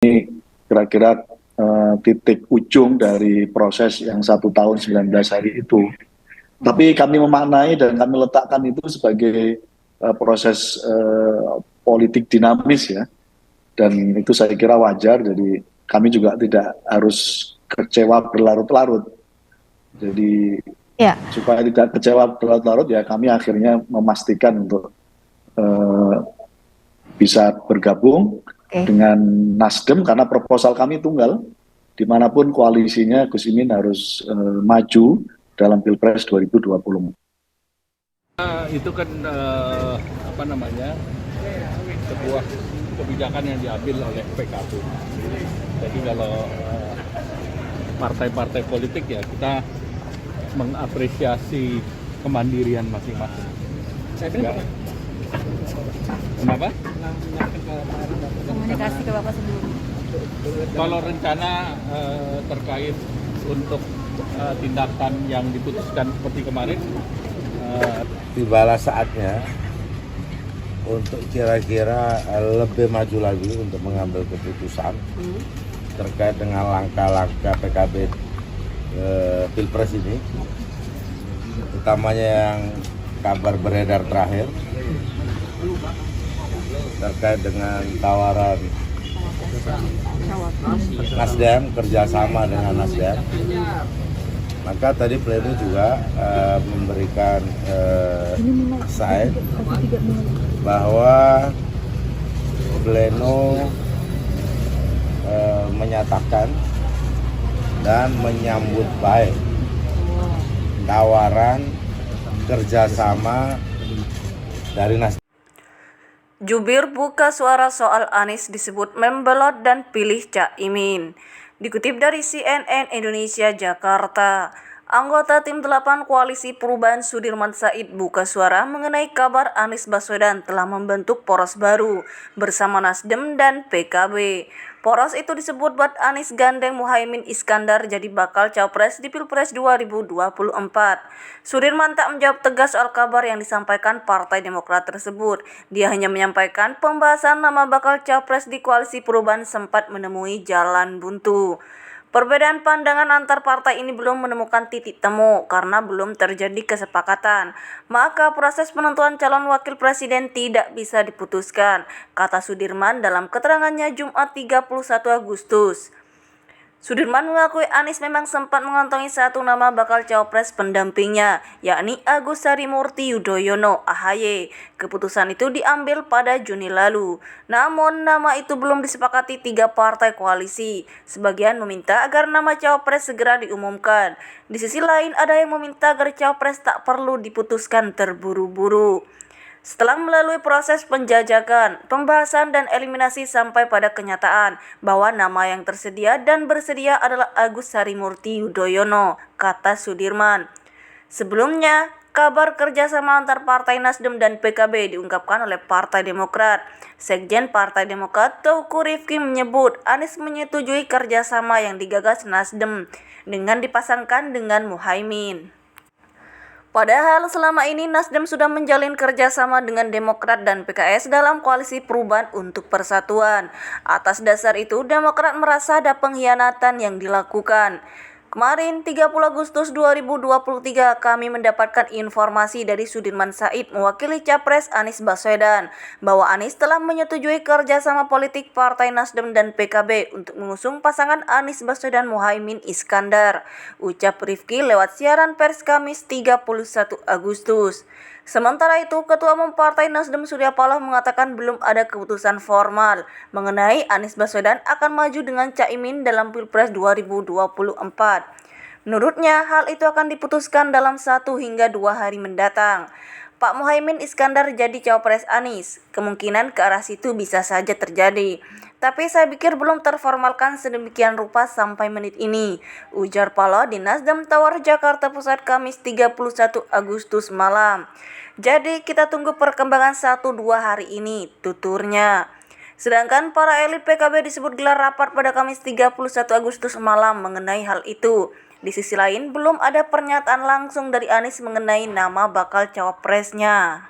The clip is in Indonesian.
kira-kira titik ujung dari proses yang 1 tahun 19 hari itu. Tapi kami memaknai dan kami letakkan itu sebagai proses politik dinamis ya. Dan itu saya kira wajar, jadi kami juga tidak harus kecewa berlarut-larut. Jadi supaya tidak kecewa berlarut-larut ya kami akhirnya memastikan untuk bisa bergabung dengan Nasdem karena proposal kami tunggal, dimanapun koalisinya Gus Imin harus maju dalam Pilpres 2020. Itu kan sebuah kebijakan yang diambil oleh PKB. Jadi kalau partai-partai politik ya kita mengapresiasi kemandirian masing-masing. Ya. Kenapa? Komunikasi ke Bapak sebelumnya. Kalau rencana terkait untuk tindakan yang diputuskan seperti kemarin, tibalah saatnya untuk kira-kira lebih maju lagi untuk mengambil keputusan terkait dengan langkah-langkah PKB Pilpres ini, utamanya yang kabar beredar terakhir terkait dengan tawaran Nasdem, kerjasama dengan Nasdem. Maka tadi pleno juga memberikan sign bahwa pleno menyatakan dan menyambut baik tawaran kerjasama dari Nasdem. Jubir buka suara soal Anies disebut membelot dan pilih Caimin. Dikutip dari CNN Indonesia Jakarta, anggota tim 8 Koalisi Perubahan Sudirman Said buka suara mengenai kabar Anies Baswedan telah membentuk poros baru bersama Nasdem dan PKB. Poros itu disebut buat Anies gandeng Muhaimin Iskandar jadi bakal cawapres di Pilpres 2024. Sudirman tak menjawab tegas soal kabar yang disampaikan Partai Demokrat tersebut. Dia hanya menyampaikan pembahasan nama bakal cawapres di Koalisi Perubahan sempat menemui jalan buntu. Perbedaan pandangan antar partai ini belum menemukan titik temu karena belum terjadi kesepakatan. Maka proses penentuan calon wakil presiden tidak bisa diputuskan, kata Sudirman dalam keterangannya Jumat 31 Agustus. Sudirman mengakui Anies memang sempat mengantongi satu nama bakal cawapres pendampingnya, yakni Agus Harimurti Yudhoyono (AHY). Keputusan itu diambil pada Juni lalu. Namun, nama itu belum disepakati 3 partai koalisi. Sebagian meminta agar nama cawapres segera diumumkan. Di sisi lain, ada yang meminta agar cawapres tak perlu diputuskan terburu-buru. Setelah melalui proses penjajakan, pembahasan dan eliminasi sampai pada kenyataan bahwa nama yang tersedia dan bersedia adalah Agus Harimurti Yudhoyono, kata Sudirman. Sebelumnya, kabar kerjasama antar Partai Nasdem dan PKB diungkapkan oleh Partai Demokrat. Sekjen Partai Demokrat Teuku Rifki menyebut Anies menyetujui kerjasama yang digagas Nasdem dengan dipasangkan dengan Muhaimin. Padahal selama ini Nasdem sudah menjalin kerjasama dengan Demokrat dan PKS dalam koalisi perubahan untuk persatuan. Atas dasar itu, Demokrat merasa ada pengkhianatan yang dilakukan. Kemarin 30 Agustus 2023 kami mendapatkan informasi dari Sudirman Said mewakili Capres Anies Baswedan bahwa Anies telah menyetujui kerjasama politik Partai Nasdem dan PKB untuk mengusung pasangan Anies Baswedan Muhaimin Iskandar, ucap Rifki lewat siaran pers Kamis 31 Agustus. Sementara itu, Ketua Umum Partai Nasdem Surya Paloh mengatakan belum ada keputusan formal mengenai Anies Baswedan akan maju dengan Caimin dalam Pilpres 2024. Menurutnya, hal itu akan diputuskan dalam 1 hingga 2 hari mendatang. Pak Muhaimin Iskandar jadi cawapres Anies, kemungkinan ke arah situ bisa saja terjadi. Tapi saya pikir belum terformalkan sedemikian rupa sampai menit ini, ujar Paloh di Nasdem Tower Jakarta Pusat Kamis 31 Agustus malam. Jadi kita tunggu perkembangan 1-2 hari ini, tuturnya. Sedangkan para elit PKB disebut gelar rapat pada Kamis 31 Agustus malam mengenai hal itu. Di sisi lain, belum ada pernyataan langsung dari Anies mengenai nama bakal cawapresnya.